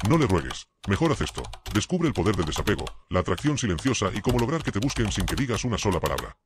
No le ruegues. Mejor haz esto. Descubre el poder del desapego, la atracción silenciosa y cómo lograr que te busquen sin que digas una sola palabra.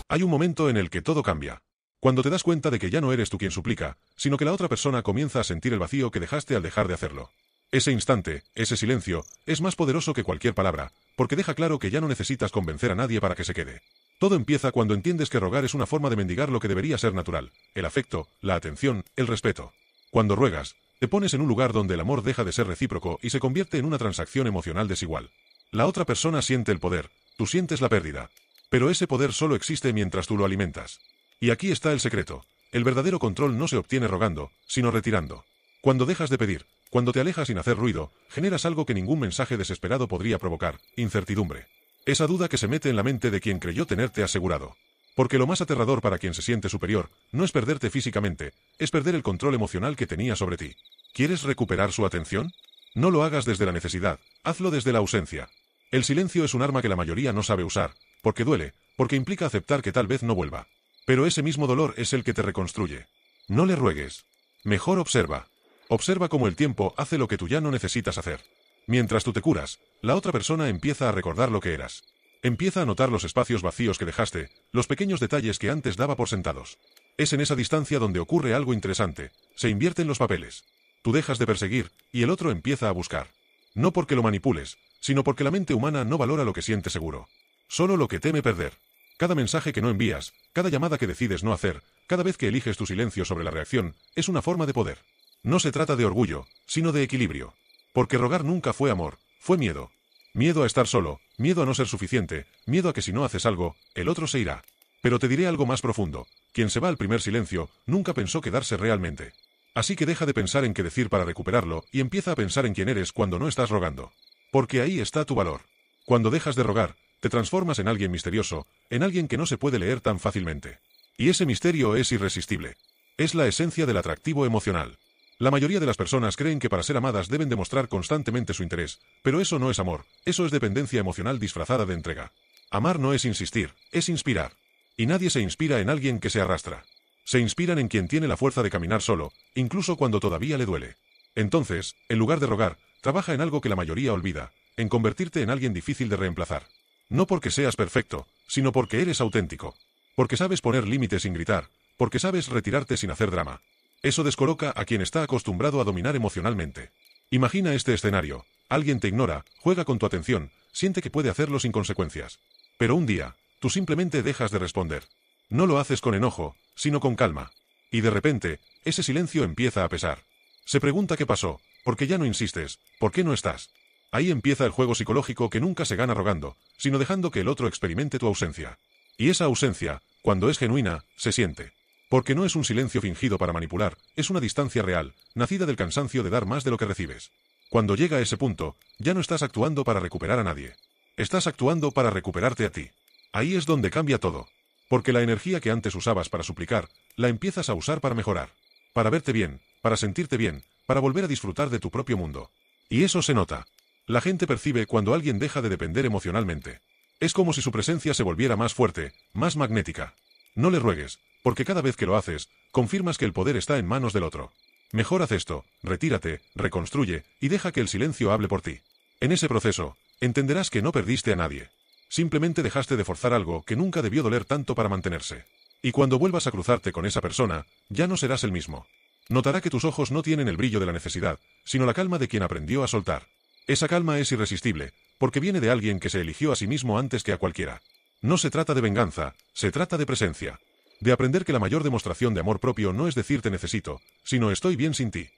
Hay un momento en el que todo cambia. Cuando te das cuenta de que ya no eres tú quien suplica, sino que la otra persona comienza a sentir el vacío que dejaste al dejar de hacerlo. Ese instante, ese silencio, es más poderoso que cualquier palabra, porque deja claro que ya no necesitas convencer a nadie para que se quede. Todo empieza cuando entiendes que rogar es una forma de mendigar lo que debería ser natural, el afecto, la atención, el respeto. Cuando ruegas, te pones en un lugar donde el amor deja de ser recíproco y se convierte en una transacción emocional desigual. La otra persona siente el poder, tú sientes la pérdida. Pero ese poder solo existe mientras tú lo alimentas. Y aquí está el secreto. El verdadero control no se obtiene rogando, sino retirando. Cuando dejas de pedir, cuando te alejas sin hacer ruido, generas algo que ningún mensaje desesperado podría provocar, incertidumbre. Esa duda que se mete en la mente de quien creyó tenerte asegurado. Porque lo más aterrador para quien se siente superior, no es perderte físicamente, es perder el control emocional que tenía sobre ti. ¿Quieres recuperar su atención? No lo hagas desde la necesidad, hazlo desde la ausencia. El silencio es un arma que la mayoría no sabe usar, porque duele, porque implica aceptar que tal vez no vuelva. Pero ese mismo dolor es el que te reconstruye. No le ruegues. Mejor observa. Observa cómo el tiempo hace lo que tú ya no necesitas hacer. Mientras tú te curas, la otra persona empieza a recordar lo que eras. Empieza a notar los espacios vacíos que dejaste, los pequeños detalles que antes daba por sentados. Es en esa distancia donde ocurre algo interesante, se invierten los papeles. Tú dejas de perseguir, y el otro empieza a buscar. No porque lo manipules, sino porque la mente humana no valora lo que siente seguro. Solo lo que teme perder. Cada mensaje que no envías, cada llamada que decides no hacer, cada vez que eliges tu silencio sobre la reacción, es una forma de poder. No se trata de orgullo, sino de equilibrio. Porque rogar nunca fue amor, fue miedo. Miedo a estar solo, miedo a no ser suficiente, miedo a que si no haces algo, el otro se irá. Pero te diré algo más profundo. Quien se va al primer silencio, nunca pensó quedarse realmente. Así que deja de pensar en qué decir para recuperarlo y empieza a pensar en quién eres cuando no estás rogando. Porque ahí está tu valor. Cuando dejas de rogar, te transformas en alguien misterioso, en alguien que no se puede leer tan fácilmente. Y ese misterio es irresistible. Es la esencia del atractivo emocional. La mayoría de las personas creen que para ser amadas deben demostrar constantemente su interés, pero eso no es amor, eso es dependencia emocional disfrazada de entrega. Amar no es insistir, es inspirar. Y nadie se inspira en alguien que se arrastra. Se inspiran en quien tiene la fuerza de caminar solo, incluso cuando todavía le duele. Entonces, en lugar de rogar, trabaja en algo que la mayoría olvida, en convertirte en alguien difícil de reemplazar. No porque seas perfecto, sino porque eres auténtico. Porque sabes poner límites sin gritar, porque sabes retirarte sin hacer drama. Eso descoloca a quien está acostumbrado a dominar emocionalmente. Imagina este escenario. Alguien te ignora, juega con tu atención, siente que puede hacerlo sin consecuencias. Pero un día, tú simplemente dejas de responder. No lo haces con enojo, sino con calma. Y de repente, ese silencio empieza a pesar. Se pregunta qué pasó, por qué ya no insistes, por qué no estás. Ahí empieza el juego psicológico que nunca se gana rogando, sino dejando que el otro experimente tu ausencia. Y esa ausencia, cuando es genuina, se siente. Porque no es un silencio fingido para manipular, es una distancia real, nacida del cansancio de dar más de lo que recibes. Cuando llega a ese punto, ya no estás actuando para recuperar a nadie. Estás actuando para recuperarte a ti. Ahí es donde cambia todo. Porque la energía que antes usabas para suplicar, la empiezas a usar para mejorar. Para verte bien, para sentirte bien, para volver a disfrutar de tu propio mundo. Y eso se nota. La gente percibe cuando alguien deja de depender emocionalmente. Es como si su presencia se volviera más fuerte, más magnética. No le ruegues, porque cada vez que lo haces, confirmas que el poder está en manos del otro. Mejor haz esto, retírate, reconstruye, y deja que el silencio hable por ti. En ese proceso, entenderás que no perdiste a nadie. Simplemente dejaste de forzar algo que nunca debió doler tanto para mantenerse. Y cuando vuelvas a cruzarte con esa persona, ya no serás el mismo. Notará que tus ojos no tienen el brillo de la necesidad, sino la calma de quien aprendió a soltar. Esa calma es irresistible, porque viene de alguien que se eligió a sí mismo antes que a cualquiera. No se trata de venganza, se trata de presencia. De aprender que la mayor demostración de amor propio no es decir te necesito, sino estoy bien sin ti.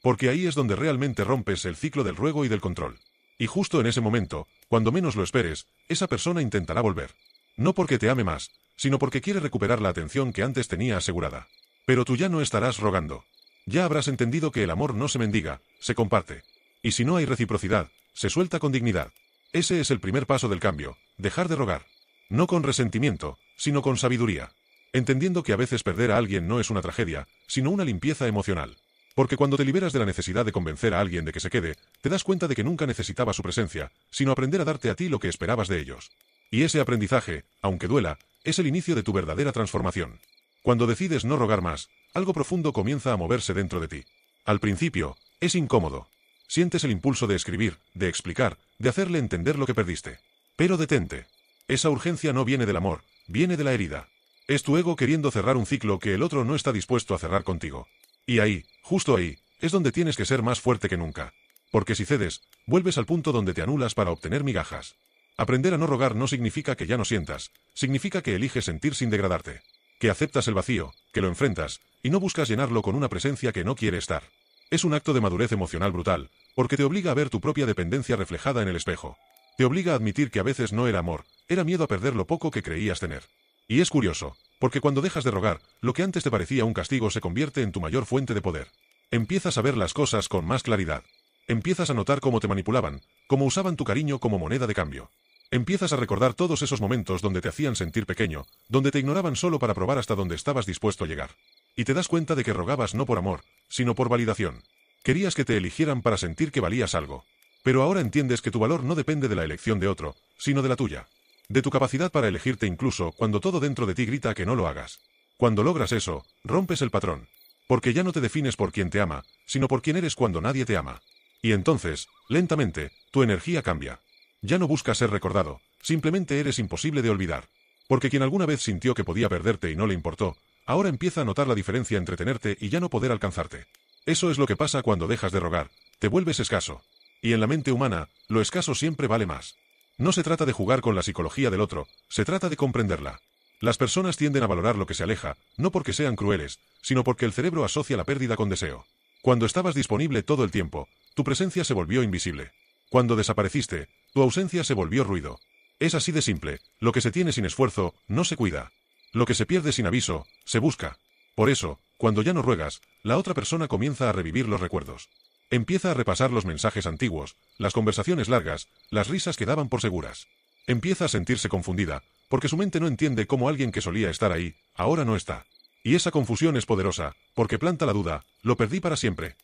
Porque ahí es donde realmente rompes el ciclo del ruego y del control. Y justo en ese momento, cuando menos lo esperes, esa persona intentará volver. No porque te ame más, sino porque quiere recuperar la atención que antes tenía asegurada. Pero tú ya no estarás rogando. Ya habrás entendido que el amor no se mendiga, se comparte. Y si no hay reciprocidad, se suelta con dignidad. Ese es el primer paso del cambio, dejar de rogar. No con resentimiento, sino con sabiduría. Entendiendo que a veces perder a alguien no es una tragedia, sino una limpieza emocional. Porque cuando te liberas de la necesidad de convencer a alguien de que se quede, te das cuenta de que nunca necesitaba su presencia, sino aprender a darte a ti lo que esperabas de ellos. Y ese aprendizaje, aunque duela, es el inicio de tu verdadera transformación. Cuando decides no rogar más, algo profundo comienza a moverse dentro de ti. Al principio, es incómodo. Sientes el impulso de escribir, de explicar, de hacerle entender lo que perdiste. Pero detente. Esa urgencia no viene del amor, viene de la herida. Es tu ego queriendo cerrar un ciclo que el otro no está dispuesto a cerrar contigo. Y ahí, justo ahí, es donde tienes que ser más fuerte que nunca. Porque si cedes, vuelves al punto donde te anulas para obtener migajas. Aprender a no rogar no significa que ya no sientas, significa que eliges sentir sin degradarte. Que aceptas el vacío, que lo enfrentas, y no buscas llenarlo con una presencia que no quiere estar. Es un acto de madurez emocional brutal, porque te obliga a ver tu propia dependencia reflejada en el espejo. Te obliga a admitir que a veces no era amor, era miedo a perder lo poco que creías tener. Y es curioso, porque cuando dejas de rogar, lo que antes te parecía un castigo se convierte en tu mayor fuente de poder. Empiezas a ver las cosas con más claridad. Empiezas a notar cómo te manipulaban, cómo usaban tu cariño como moneda de cambio. Empiezas a recordar todos esos momentos donde te hacían sentir pequeño, donde te ignoraban solo para probar hasta dónde estabas dispuesto a llegar. Y te das cuenta de que rogabas no por amor, sino por validación. Querías que te eligieran para sentir que valías algo. Pero ahora entiendes que tu valor no depende de la elección de otro, sino de la tuya. De tu capacidad para elegirte incluso cuando todo dentro de ti grita que no lo hagas. Cuando logras eso, rompes el patrón. Porque ya no te defines por quien te ama, sino por quien eres cuando nadie te ama. Y entonces, lentamente, tu energía cambia. Ya no buscas ser recordado, simplemente eres imposible de olvidar. Porque quien alguna vez sintió que podía perderte y no le importó, ahora empieza a notar la diferencia entre tenerte y ya no poder alcanzarte. Eso es lo que pasa cuando dejas de rogar, te vuelves escaso. Y en la mente humana, lo escaso siempre vale más. No se trata de jugar con la psicología del otro, se trata de comprenderla. Las personas tienden a valorar lo que se aleja, no porque sean crueles, sino porque el cerebro asocia la pérdida con deseo. Cuando estabas disponible todo el tiempo, tu presencia se volvió invisible. Cuando desapareciste, tu ausencia se volvió ruido. Es así de simple, lo que se tiene sin esfuerzo, no se cuida. Lo que se pierde sin aviso, se busca. Por eso, cuando ya no ruegas, la otra persona comienza a revivir los recuerdos. Empieza a repasar los mensajes antiguos, las conversaciones largas, las risas que daban por seguras. Empieza a sentirse confundida, porque su mente no entiende cómo alguien que solía estar ahí, ahora no está. Y esa confusión es poderosa, porque planta la duda, lo perdí para siempre.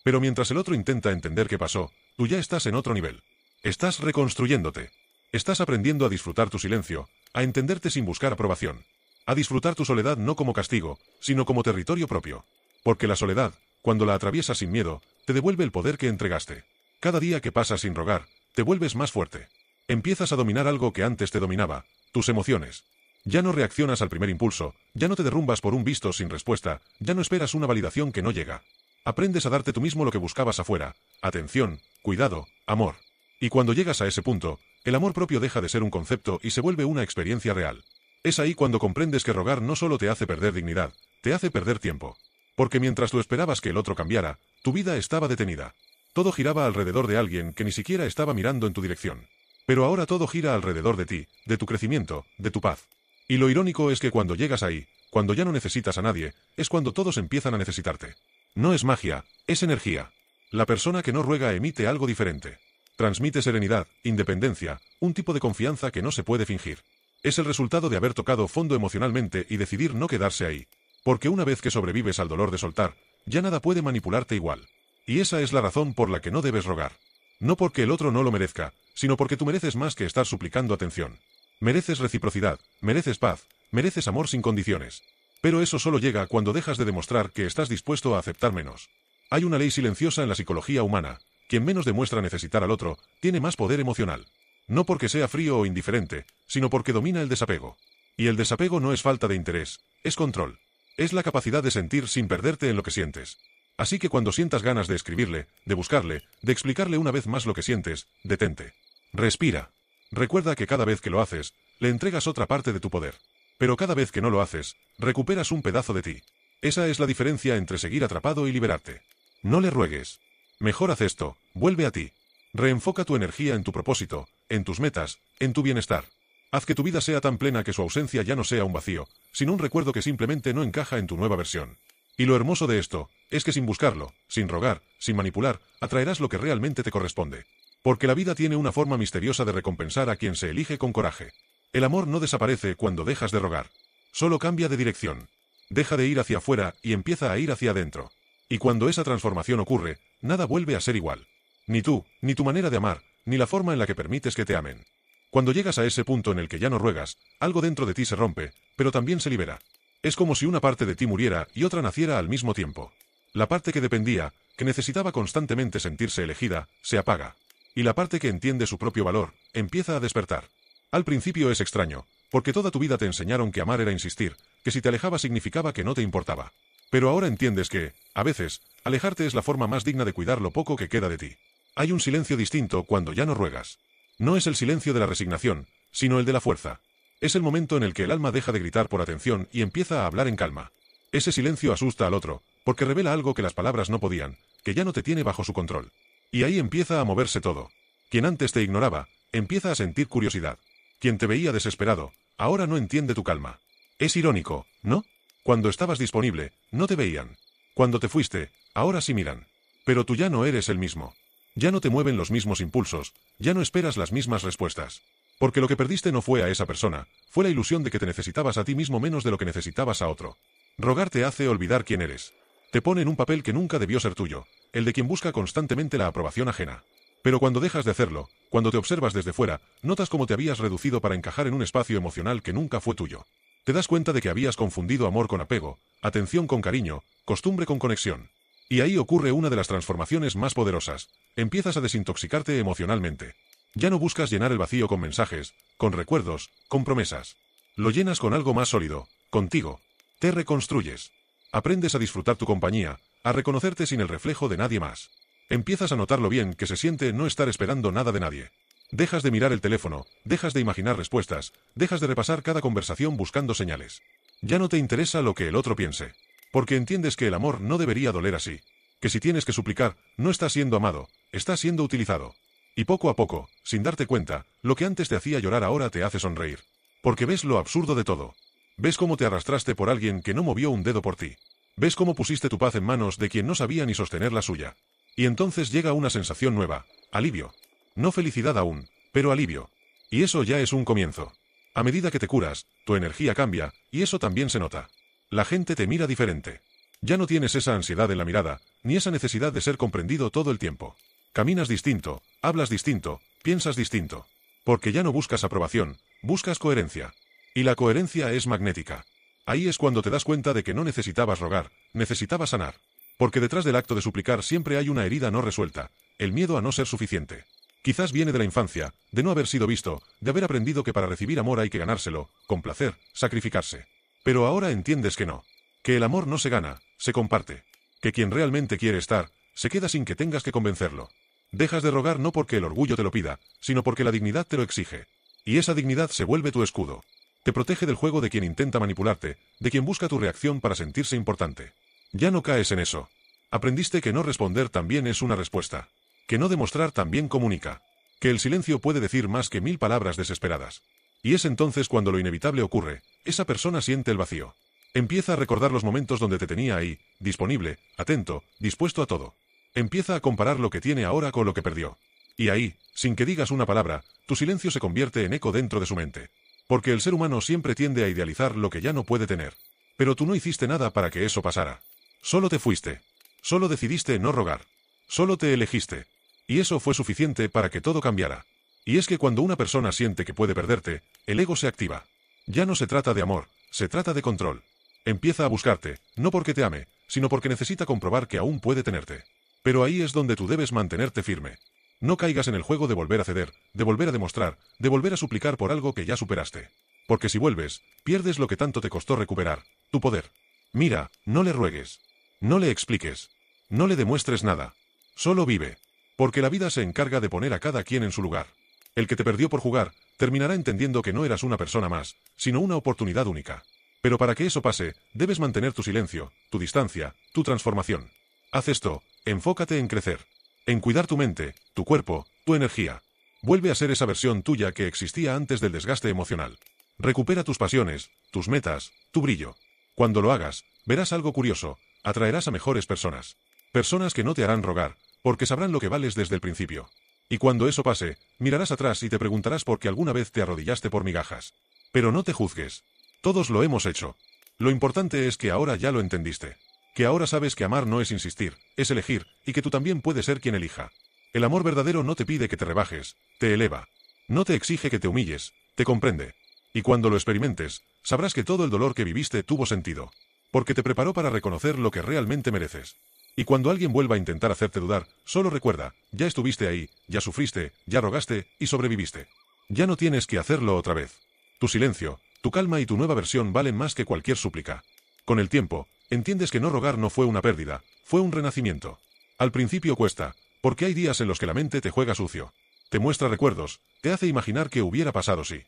Pero mientras el otro intenta entender qué pasó, tú ya estás en otro nivel. Estás reconstruyéndote. Estás aprendiendo a disfrutar tu silencio, a entenderte sin buscar aprobación. A disfrutar tu soledad no como castigo, sino como territorio propio. Porque la soledad, cuando la atraviesas sin miedo, te devuelve el poder que entregaste. Cada día que pasas sin rogar, te vuelves más fuerte. Empiezas a dominar algo que antes te dominaba, tus emociones. Ya no reaccionas al primer impulso, ya no te derrumbas por un visto sin respuesta, ya no esperas una validación que no llega. Aprendes a darte tú mismo lo que buscabas afuera, atención, cuidado, amor. Y cuando llegas a ese punto, el amor propio deja de ser un concepto y se vuelve una experiencia real. Es ahí cuando comprendes que rogar no solo te hace perder dignidad, te hace perder tiempo. Porque mientras tú esperabas que el otro cambiara, tu vida estaba detenida. Todo giraba alrededor de alguien que ni siquiera estaba mirando en tu dirección. Pero ahora todo gira alrededor de ti, de tu crecimiento, de tu paz. Y lo irónico es que cuando llegas ahí, cuando ya no necesitas a nadie, es cuando todos empiezan a necesitarte. No es magia, es energía. La persona que no ruega emite algo diferente. Transmite serenidad, independencia, un tipo de confianza que no se puede fingir. Es el resultado de haber tocado fondo emocionalmente y decidir no quedarse ahí. Porque una vez que sobrevives al dolor de soltar, ya nada puede manipularte igual. Y esa es la razón por la que no debes rogar. No porque el otro no lo merezca, sino porque tú mereces más que estar suplicando atención. Mereces reciprocidad, mereces paz, mereces amor sin condiciones. Pero eso solo llega cuando dejas de demostrar que estás dispuesto a aceptar menos. Hay una ley silenciosa en la psicología humana. Quien menos demuestra necesitar al otro, tiene más poder emocional. No porque sea frío o indiferente, sino porque domina el desapego. Y el desapego no es falta de interés, es control. Es la capacidad de sentir sin perderte en lo que sientes. Así que cuando sientas ganas de escribirle, de buscarle, de explicarle una vez más lo que sientes, detente. Respira. Recuerda que cada vez que lo haces, le entregas otra parte de tu poder. Pero cada vez que no lo haces, recuperas un pedazo de ti. Esa es la diferencia entre seguir atrapado y liberarte. No le ruegues. Mejor haz esto, vuelve a ti. Reenfoca tu energía en tu propósito, en tus metas, en tu bienestar. Haz que tu vida sea tan plena que su ausencia ya no sea un vacío, sino un recuerdo que simplemente no encaja en tu nueva versión. Y lo hermoso de esto, es que sin buscarlo, sin rogar, sin manipular, atraerás lo que realmente te corresponde. Porque la vida tiene una forma misteriosa de recompensar a quien se elige con coraje. El amor no desaparece cuando dejas de rogar. Solo cambia de dirección. Deja de ir hacia afuera y empieza a ir hacia adentro. Y cuando esa transformación ocurre, nada vuelve a ser igual. Ni tú, ni tu manera de amar, ni la forma en la que permites que te amen. Cuando llegas a ese punto en el que ya no ruegas, algo dentro de ti se rompe, pero también se libera. Es como si una parte de ti muriera y otra naciera al mismo tiempo. La parte que dependía, que necesitaba constantemente sentirse elegida, se apaga. Y la parte que entiende su propio valor, empieza a despertar. Al principio es extraño, porque toda tu vida te enseñaron que amar era insistir, que si te alejabas significaba que no te importaba. Pero ahora entiendes que, a veces, alejarte es la forma más digna de cuidar lo poco que queda de ti. Hay un silencio distinto cuando ya no ruegas. No es el silencio de la resignación, sino el de la fuerza. Es el momento en el que el alma deja de gritar por atención y empieza a hablar en calma. Ese silencio asusta al otro, porque revela algo que las palabras no podían, que ya no te tiene bajo su control. Y ahí empieza a moverse todo. Quien antes te ignoraba, empieza a sentir curiosidad. Quien te veía desesperado, ahora no entiende tu calma. Es irónico, ¿no? Cuando estabas disponible, no te veían. Cuando te fuiste, ahora sí miran. Pero tú ya no eres el mismo. Ya no te mueven los mismos impulsos, ya no esperas las mismas respuestas. Porque lo que perdiste no fue a esa persona, fue la ilusión de que te necesitabas a ti mismo menos de lo que necesitabas a otro. Rogar te hace olvidar quién eres. Te pone en un papel que nunca debió ser tuyo, el de quien busca constantemente la aprobación ajena. Pero cuando dejas de hacerlo, cuando te observas desde fuera, notas cómo te habías reducido para encajar en un espacio emocional que nunca fue tuyo. Te das cuenta de que habías confundido amor con apego, atención con cariño, costumbre con conexión. Y ahí ocurre una de las transformaciones más poderosas. Empiezas a desintoxicarte emocionalmente. Ya no buscas llenar el vacío con mensajes, con recuerdos, con promesas. Lo llenas con algo más sólido, contigo. Te reconstruyes. Aprendes a disfrutar tu compañía, a reconocerte sin el reflejo de nadie más. Empiezas a notar lo bien que se siente no estar esperando nada de nadie. Dejas de mirar el teléfono, dejas de imaginar respuestas, dejas de repasar cada conversación buscando señales. Ya no te interesa lo que el otro piense. Porque entiendes que el amor no debería doler así. Que si tienes que suplicar, no estás siendo amado, estás siendo utilizado. Y poco a poco, sin darte cuenta, lo que antes te hacía llorar ahora te hace sonreír. Porque ves lo absurdo de todo. Ves cómo te arrastraste por alguien que no movió un dedo por ti. Ves cómo pusiste tu paz en manos de quien no sabía ni sostener la suya. Y entonces llega una sensación nueva, alivio. No felicidad aún, pero alivio. Y eso ya es un comienzo. A medida que te curas, tu energía cambia, y eso también se nota. La gente te mira diferente. Ya no tienes esa ansiedad en la mirada, ni esa necesidad de ser comprendido todo el tiempo. Caminas distinto, hablas distinto, piensas distinto. Porque ya no buscas aprobación, buscas coherencia. Y la coherencia es magnética. Ahí es cuando te das cuenta de que no necesitabas rogar, necesitabas sanar. Porque detrás del acto de suplicar siempre hay una herida no resuelta, el miedo a no ser suficiente. Quizás viene de la infancia, de no haber sido visto, de haber aprendido que para recibir amor hay que ganárselo, con placer, sacrificarse. Pero ahora entiendes que no. Que el amor no se gana, se comparte. Que quien realmente quiere estar, se queda sin que tengas que convencerlo. Dejas de rogar no porque el orgullo te lo pida, sino porque la dignidad te lo exige. Y esa dignidad se vuelve tu escudo. Te protege del juego de quien intenta manipularte, de quien busca tu reacción para sentirse importante. Ya no caes en eso. Aprendiste que no responder también es una respuesta. Que no demostrar también comunica. Que el silencio puede decir más que 1000 palabras desesperadas. Y es entonces cuando lo inevitable ocurre, esa persona siente el vacío. Empieza a recordar los momentos donde te tenía ahí, disponible, atento, dispuesto a todo. Empieza a comparar lo que tiene ahora con lo que perdió. Y ahí, sin que digas una palabra, tu silencio se convierte en eco dentro de su mente. Porque el ser humano siempre tiende a idealizar lo que ya no puede tener. Pero tú no hiciste nada para que eso pasara. Solo te fuiste. Solo decidiste no rogar. Solo te elegiste. Y eso fue suficiente para que todo cambiara. Y es que cuando una persona siente que puede perderte, el ego se activa. Ya no se trata de amor, se trata de control. Empieza a buscarte, no porque te ame, sino porque necesita comprobar que aún puede tenerte. Pero ahí es donde tú debes mantenerte firme. No caigas en el juego de volver a ceder, de volver a demostrar, de volver a suplicar por algo que ya superaste. Porque si vuelves, pierdes lo que tanto te costó recuperar, tu poder. Mira, no le ruegues. No le expliques. No le demuestres nada. Solo vive. Porque la vida se encarga de poner a cada quien en su lugar. El que te perdió por jugar, terminará entendiendo que no eras una persona más, sino una oportunidad única. Pero para que eso pase, debes mantener tu silencio, tu distancia, tu transformación. Haz esto, enfócate en crecer. En cuidar tu mente, tu cuerpo, tu energía. Vuelve a ser esa versión tuya que existía antes del desgaste emocional. Recupera tus pasiones, tus metas, tu brillo. Cuando lo hagas, verás algo curioso, atraerás a mejores personas. Personas que no te harán rogar, porque sabrán lo que vales desde el principio. Y cuando eso pase, mirarás atrás y te preguntarás por qué alguna vez te arrodillaste por migajas. Pero no te juzgues. Todos lo hemos hecho. Lo importante es que ahora ya lo entendiste. Que ahora sabes que amar no es insistir, es elegir, y que tú también puedes ser quien elija. El amor verdadero no te pide que te rebajes, te eleva. No te exige que te humilles, te comprende. Y cuando lo experimentes, sabrás que todo el dolor que viviste tuvo sentido. Porque te preparó para reconocer lo que realmente mereces. Y cuando alguien vuelva a intentar hacerte dudar, solo recuerda, ya estuviste ahí, ya sufriste, ya rogaste, y sobreviviste. Ya no tienes que hacerlo otra vez. Tu silencio, tu calma y tu nueva versión valen más que cualquier súplica. Con el tiempo, entiendes que no rogar no fue una pérdida, fue un renacimiento. Al principio cuesta, porque hay días en los que la mente te juega sucio. Te muestra recuerdos, te hace imaginar qué hubiera pasado si.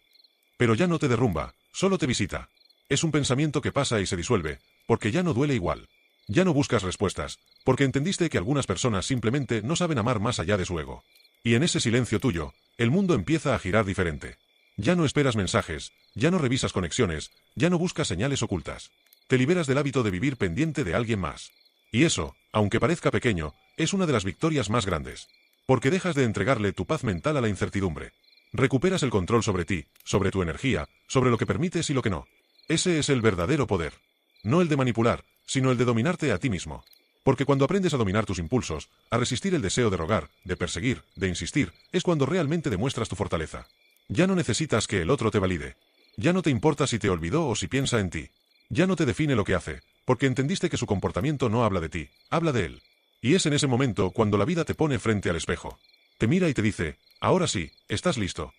Pero ya no te derrumba, solo te visita. Es un pensamiento que pasa y se disuelve, porque ya no duele igual. Ya no buscas respuestas, porque entendiste que algunas personas simplemente no saben amar más allá de su ego. Y en ese silencio tuyo, el mundo empieza a girar diferente. Ya no esperas mensajes, ya no revisas conexiones, ya no buscas señales ocultas. Te liberas del hábito de vivir pendiente de alguien más. Y eso, aunque parezca pequeño, es una de las victorias más grandes. Porque dejas de entregarle tu paz mental a la incertidumbre. Recuperas el control sobre ti, sobre tu energía, sobre lo que permites y lo que no. Ese es el verdadero poder. No el de manipular, sino el de dominarte a ti mismo. Porque cuando aprendes a dominar tus impulsos, a resistir el deseo de rogar, de perseguir, de insistir, es cuando realmente demuestras tu fortaleza. Ya no necesitas que el otro te valide. Ya no te importa si te olvidó o si piensa en ti. Ya no te define lo que hace, porque entendiste que su comportamiento no habla de ti, habla de él. Y es en ese momento cuando la vida te pone frente al espejo. Te mira y te dice, ahora sí, estás listo.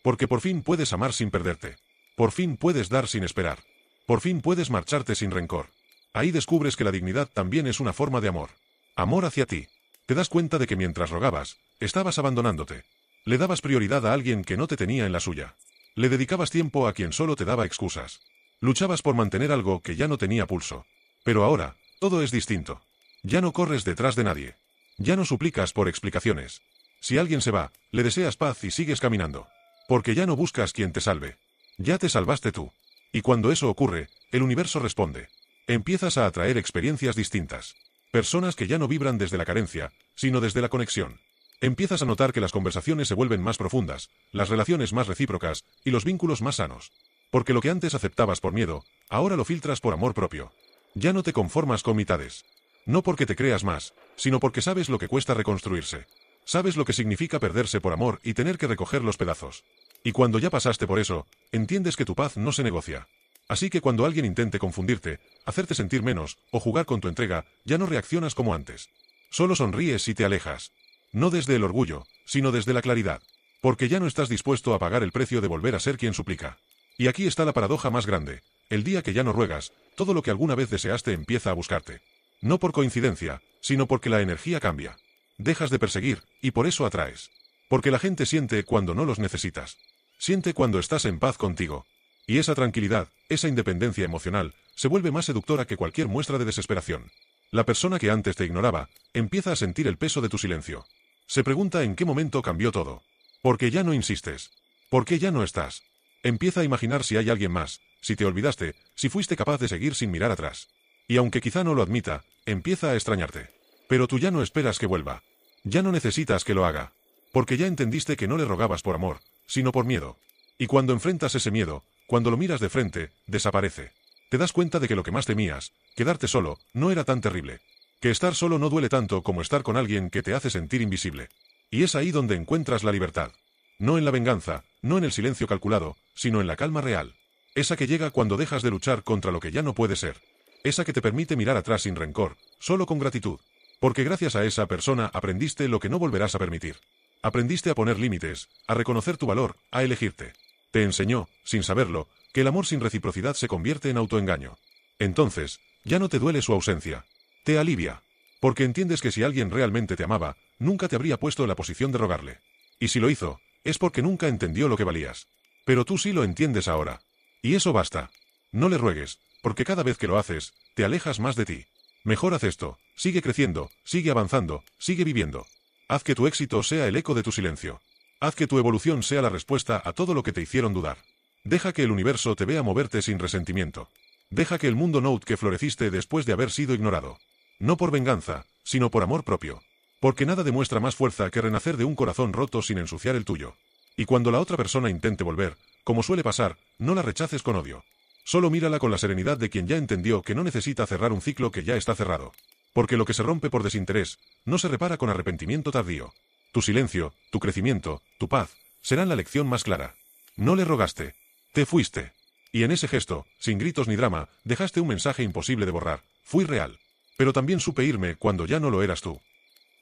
Porque por fin puedes amar sin perderte. Por fin puedes dar sin esperar. Por fin puedes marcharte sin rencor. Ahí descubres que la dignidad también es una forma de amor. Amor hacia ti. Te das cuenta de que mientras rogabas, estabas abandonándote. Le dabas prioridad a alguien que no te tenía en la suya. Le dedicabas tiempo a quien solo te daba excusas. Luchabas por mantener algo que ya no tenía pulso. Pero ahora, todo es distinto. Ya no corres detrás de nadie. Ya no suplicas por explicaciones. Si alguien se va, le deseas paz y sigues caminando. Porque ya no buscas quien te salve. Ya te salvaste tú. Y cuando eso ocurre, el universo responde. Empiezas a atraer experiencias distintas. Personas que ya no vibran desde la carencia, sino desde la conexión. Empiezas a notar que las conversaciones se vuelven más profundas, las relaciones más recíprocas y los vínculos más sanos. Porque lo que antes aceptabas por miedo, ahora lo filtras por amor propio. Ya no te conformas con mitades. No porque te creas más, sino porque sabes lo que cuesta reconstruirse. Sabes lo que significa perderse por amor y tener que recoger los pedazos. Y cuando ya pasaste por eso, entiendes que tu paz no se negocia. Así que cuando alguien intente confundirte, hacerte sentir menos o jugar con tu entrega, ya no reaccionas como antes. Solo sonríes y te alejas. No desde el orgullo, sino desde la claridad. Porque ya no estás dispuesto a pagar el precio de volver a ser quien suplica. Y aquí está la paradoja más grande. El día que ya no ruegas, todo lo que alguna vez deseaste empieza a buscarte. No por coincidencia, sino porque la energía cambia. Dejas de perseguir, y por eso atraes. Porque la gente siente cuando no los necesitas. Siente cuando estás en paz contigo. Y esa tranquilidad, esa independencia emocional, se vuelve más seductora que cualquier muestra de desesperación. La persona que antes te ignoraba, empieza a sentir el peso de tu silencio. Se pregunta en qué momento cambió todo. ¿Por qué ya no insistes? ¿Por qué ya no estás? Empieza a imaginar si hay alguien más, si te olvidaste, si fuiste capaz de seguir sin mirar atrás. Y aunque quizá no lo admita, empieza a extrañarte. Pero tú ya no esperas que vuelva. Ya no necesitas que lo haga. Porque ya entendiste que no le rogabas por amor, sino por miedo. Y cuando enfrentas ese miedo, cuando lo miras de frente, desaparece. Te das cuenta de que lo que más temías, quedarte solo, no era tan terrible. Que estar solo no duele tanto como estar con alguien que te hace sentir invisible. Y es ahí donde encuentras la libertad. No en la venganza, no en el silencio calculado, sino en la calma real. Esa que llega cuando dejas de luchar contra lo que ya no puede ser. Esa que te permite mirar atrás sin rencor, solo con gratitud. Porque gracias a esa persona aprendiste lo que no volverás a permitir. Aprendiste a poner límites, a reconocer tu valor, a elegirte. Te enseñó, sin saberlo, que el amor sin reciprocidad se convierte en autoengaño. Entonces, ya no te duele su ausencia. Te alivia. Porque entiendes que si alguien realmente te amaba, nunca te habría puesto en la posición de rogarle. Y si lo hizo, es porque nunca entendió lo que valías. Pero tú sí lo entiendes ahora. Y eso basta. No le ruegues, porque cada vez que lo haces, te alejas más de ti. Mejor haz esto, sigue creciendo, sigue avanzando, sigue viviendo. Haz que tu éxito sea el eco de tu silencio. Haz que tu evolución sea la respuesta a todo lo que te hicieron dudar. Deja que el universo te vea moverte sin resentimiento. Deja que el mundo note que floreciste después de haber sido ignorado. No por venganza, sino por amor propio. Porque nada demuestra más fuerza que renacer de un corazón roto sin ensuciar el tuyo. Y cuando la otra persona intente volver, como suele pasar, no la rechaces con odio. Solo mírala con la serenidad de quien ya entendió que no necesita cerrar un ciclo que ya está cerrado. Porque lo que se rompe por desinterés, no se repara con arrepentimiento tardío. Tu silencio, tu crecimiento, tu paz, serán la lección más clara. No le rogaste. Te fuiste. Y en ese gesto, sin gritos ni drama, dejaste un mensaje imposible de borrar. Fui real. Pero también supe irme cuando ya no lo eras tú.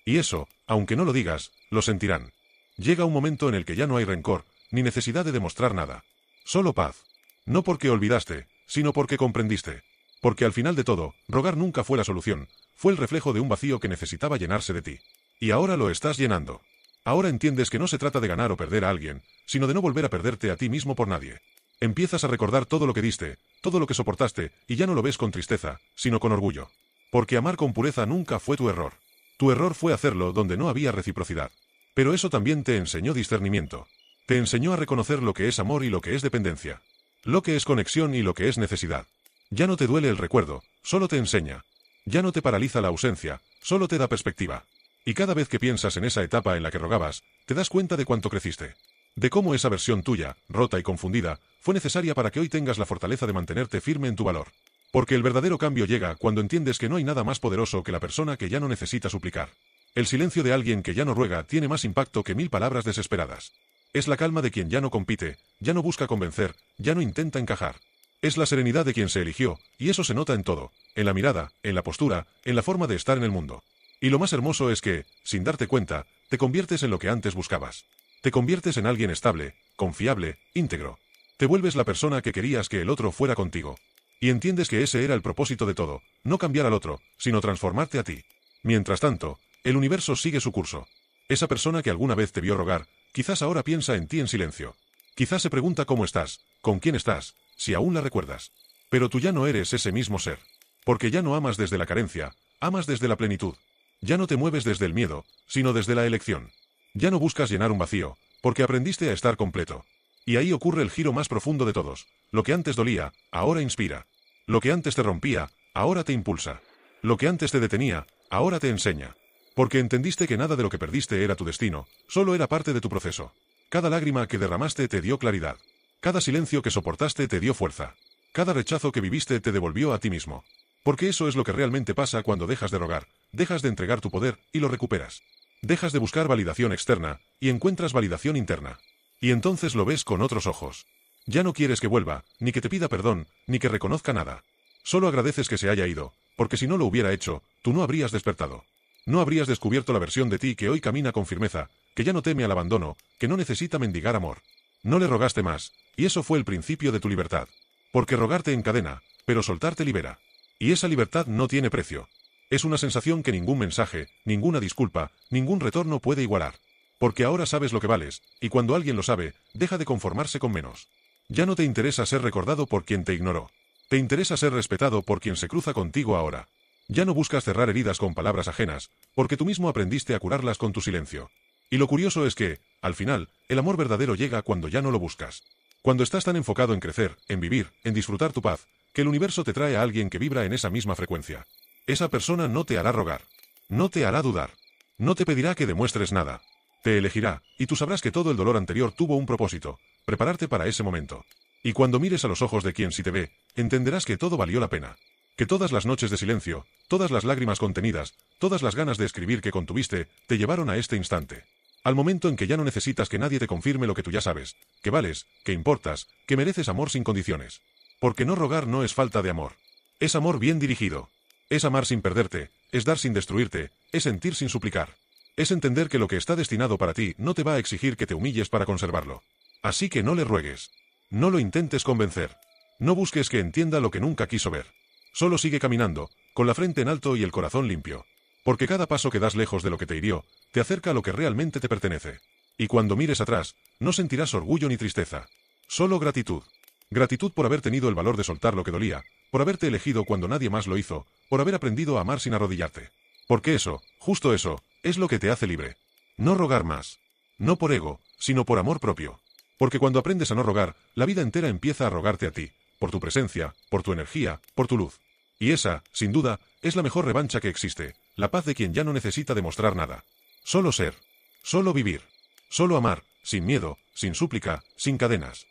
Y eso, aunque no lo digas, lo sentirán. Llega un momento en el que ya no hay rencor, ni necesidad de demostrar nada. Solo paz. No porque olvidaste, sino porque comprendiste. Porque al final de todo, rogar nunca fue la solución, fue el reflejo de un vacío que necesitaba llenarse de ti. Y ahora lo estás llenando. Ahora entiendes que no se trata de ganar o perder a alguien, sino de no volver a perderte a ti mismo por nadie. Empiezas a recordar todo lo que diste, todo lo que soportaste, y ya no lo ves con tristeza, sino con orgullo. Porque amar con pureza nunca fue tu error. Tu error fue hacerlo donde no había reciprocidad. Pero eso también te enseñó discernimiento. Te enseñó a reconocer lo que es amor y lo que es dependencia. Lo que es conexión y lo que es necesidad. Ya no te duele el recuerdo, solo te enseña. Ya no te paraliza la ausencia, solo te da perspectiva. Y cada vez que piensas en esa etapa en la que rogabas, te das cuenta de cuánto creciste. De cómo esa versión tuya, rota y confundida, fue necesaria para que hoy tengas la fortaleza de mantenerte firme en tu valor. Porque el verdadero cambio llega cuando entiendes que no hay nada más poderoso que la persona que ya no necesita suplicar. El silencio de alguien que ya no ruega tiene más impacto que 1000 palabras desesperadas. Es la calma de quien ya no compite, ya no busca convencer, ya no intenta encajar. Es la serenidad de quien se eligió, y eso se nota en todo, en la mirada, en la postura, en la forma de estar en el mundo. Y lo más hermoso es que, sin darte cuenta, te conviertes en lo que antes buscabas. Te conviertes en alguien estable, confiable, íntegro. Te vuelves la persona que querías que el otro fuera contigo. Y entiendes que ese era el propósito de todo, no cambiar al otro, sino transformarte a ti. Mientras tanto, el universo sigue su curso. Esa persona que alguna vez te vio rogar, quizás ahora piensa en ti en silencio. Quizás se pregunta cómo estás, con quién estás, si aún la recuerdas. Pero tú ya no eres ese mismo ser. Porque ya no amas desde la carencia, amas desde la plenitud. Ya no te mueves desde el miedo, sino desde la elección. Ya no buscas llenar un vacío, porque aprendiste a estar completo. Y ahí ocurre el giro más profundo de todos. Lo que antes dolía, ahora inspira. Lo que antes te rompía, ahora te impulsa. Lo que antes te detenía, ahora te enseña. Porque entendiste que nada de lo que perdiste era tu destino, solo era parte de tu proceso. Cada lágrima que derramaste te dio claridad. Cada silencio que soportaste te dio fuerza. Cada rechazo que viviste te devolvió a ti mismo. Porque eso es lo que realmente pasa cuando dejas de rogar, dejas de entregar tu poder y lo recuperas. Dejas de buscar validación externa y encuentras validación interna. Y entonces lo ves con otros ojos. Ya no quieres que vuelva, ni que te pida perdón, ni que reconozca nada. Solo agradeces que se haya ido, porque si no lo hubiera hecho, tú no habrías despertado. No habrías descubierto la versión de ti que hoy camina con firmeza, que ya no teme al abandono, que no necesita mendigar amor. No le rogaste más, y eso fue el principio de tu libertad. Porque rogar te encadena, pero soltar te libera. Y esa libertad no tiene precio. Es una sensación que ningún mensaje, ninguna disculpa, ningún retorno puede igualar. Porque ahora sabes lo que vales, y cuando alguien lo sabe, deja de conformarse con menos. Ya no te interesa ser recordado por quien te ignoró. Te interesa ser respetado por quien se cruza contigo ahora. Ya no buscas cerrar heridas con palabras ajenas, porque tú mismo aprendiste a curarlas con tu silencio. Y lo curioso es que, al final, el amor verdadero llega cuando ya no lo buscas. Cuando estás tan enfocado en crecer, en vivir, en disfrutar tu paz, que el universo te trae a alguien que vibra en esa misma frecuencia. Esa persona no te hará rogar. No te hará dudar. No te pedirá que demuestres nada. Te elegirá, y tú sabrás que todo el dolor anterior tuvo un propósito, prepararte para ese momento. Y cuando mires a los ojos de quien sí te ve, entenderás que todo valió la pena. Que todas las noches de silencio, todas las lágrimas contenidas, todas las ganas de escribir que contuviste, te llevaron a este instante. Al momento en que ya no necesitas que nadie te confirme lo que tú ya sabes, que vales, que importas, que mereces amor sin condiciones. Porque no rogar no es falta de amor. Es amor bien dirigido. Es amar sin perderte, es dar sin destruirte, es sentir sin suplicar. Es entender que lo que está destinado para ti no te va a exigir que te humilles para conservarlo. Así que no le ruegues. No lo intentes convencer. No busques que entienda lo que nunca quiso ver. Solo sigue caminando, con la frente en alto y el corazón limpio. Porque cada paso que das lejos de lo que te hirió, te acerca a lo que realmente te pertenece. Y cuando mires atrás, no sentirás orgullo ni tristeza. Solo gratitud. Gratitud por haber tenido el valor de soltar lo que dolía, por haberte elegido cuando nadie más lo hizo, por haber aprendido a amar sin arrodillarte. Porque eso, justo eso, es lo que te hace libre. No rogar más. No por ego, sino por amor propio. Porque cuando aprendes a no rogar, la vida entera empieza a rogarte a ti, por tu presencia, por tu energía, por tu luz. Y esa, sin duda, es la mejor revancha que existe, la paz de quien ya no necesita demostrar nada. Solo ser. Solo vivir. Solo amar, sin miedo, sin súplica, sin cadenas.